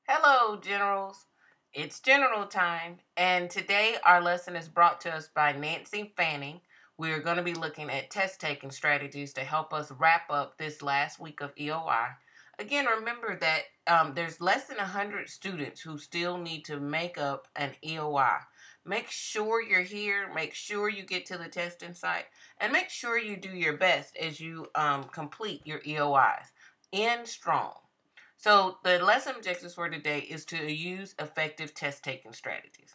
Hello, Generals. It's General time, and today our lesson is brought to us by Nancy Fanning. We are going to be looking at test taking strategies to help us wrap up this last week of EOI. Again, remember that there's less than 100 students who still need to make up an EOI. Make sure you're here, make sure you get to the testing site, and make sure you do your best as you complete your EOIs. End strong. So the lesson objectives for today is to use effective test taking strategies.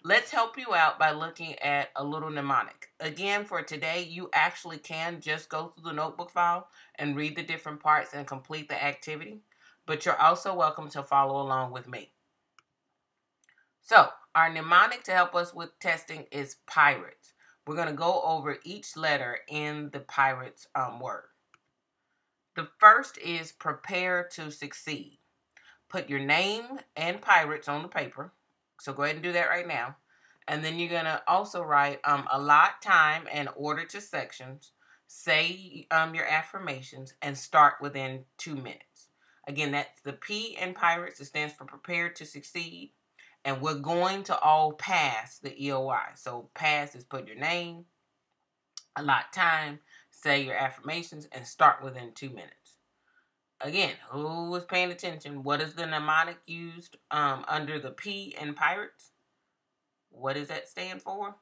Let's help you out by looking at a little mnemonic. Again, for today, you actually can just go through the notebook file and read the different parts and complete the activity, but you're also welcome to follow along with me. So our mnemonic to help us with testing is pirates. We're going to go over each letter in the pirates word. The first is prepare to succeed. Put your name and pirates on the paper. So go ahead and do that right now. And then you're going to also write allot time and order to sections. Say your affirmations and start within 2 minutes. Again, that's the P in pirates. It stands for prepare to succeed. And we're going to all pass the EOI. So pass is put your name, allot time, say your affirmations, and start within 2 minutes. Again, who was paying attention? What is the mnemonic used under the P in pirates? What does that stand for?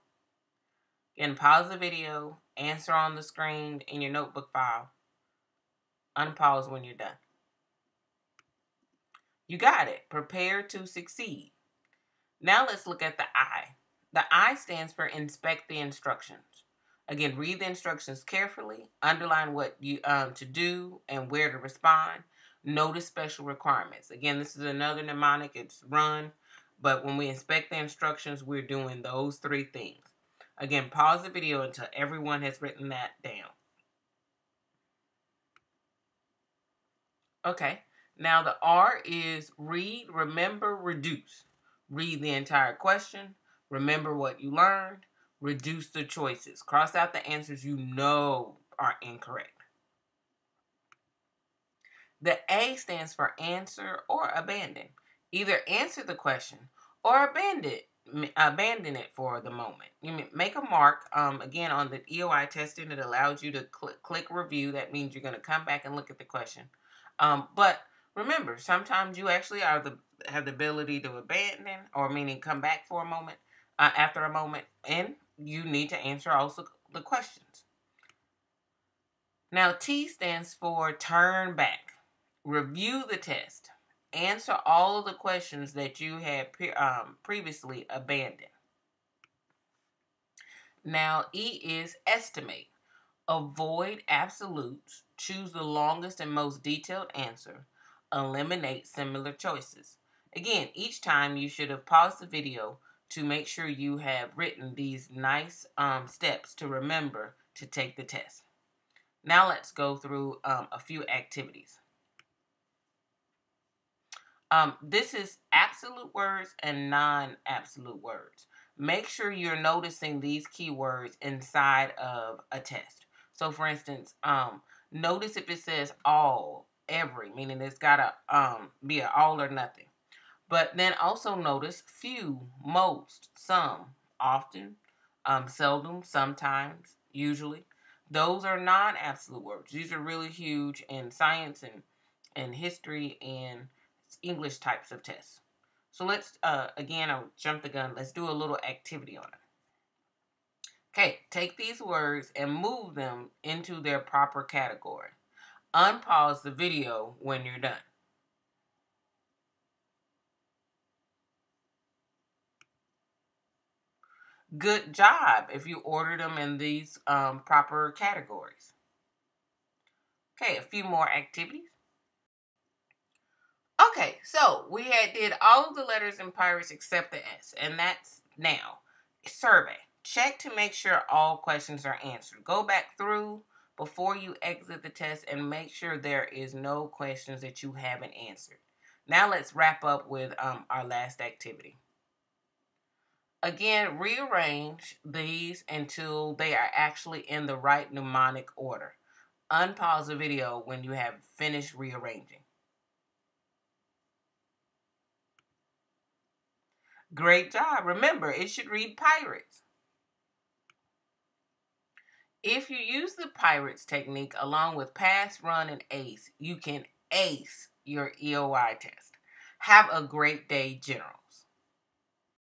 Again, pause the video, answer on the screen in your notebook file. Unpause when you're done. You got it. Prepare to succeed. Now let's look at the I. The I stands for inspect the instructions. Again, read the instructions carefully, underline what you to do and where to respond. Notice special requirements. Again, this is another mnemonic. It's run, but when we inspect the instructions, we're doing those 3 things. Again, pause the video until everyone has written that down. Okay, now the R is read, remember, reduce. Read the entire question, remember what you learned, reduce the choices. Cross out the answers you know are incorrect. The A stands for answer or abandon. Either answer the question or abandon it for the moment. You make a mark, again, on the EOI testing. It allows you to click review. That means you're going to come back and look at the question. But remember, sometimes you actually have the ability to abandon, or meaning come back for a moment, after a moment, and you need to answer also the questions. Now, T stands for turn back. Review the test. Answer all of the questions that you had previously abandoned. Now, E is estimate. Avoid absolutes. Choose the longest and most detailed answer. Eliminate similar choices. Again, each time you should have paused the video to make sure you have written these nice steps to remember to take the test. Now let's go through a few activities. This is absolute words and non-absolute words. Make sure you're noticing these keywords inside of a test. So for instance, notice if it says all, every, meaning it's got to be an all or nothing. But then also notice few, most, some, often, seldom, sometimes, usually. Those are non-absolute words. These are really huge in science and history and English types of tests. So let's, again, I'll jump the gun. Let's do a little activity on it. Okay, take these words and move them into their proper category. Unpause the video when you're done. Good job if you order them in these proper categories. Okay, a few more activities. Okay, so we did all of the letters in Pirates except the S, and that's now. Survey. Check to make sure all questions are answered. Go back through before you exit the test and make sure there is no questions that you haven't answered. Now let's wrap up with our last activity. Again, rearrange these until they are actually in the right mnemonic order. Unpause the video when you have finished rearranging. Great job. Remember, it should read Pirates. If you use the Pirates technique along with pass, run, and ace, you can ace your EOI test. Have a great day, General.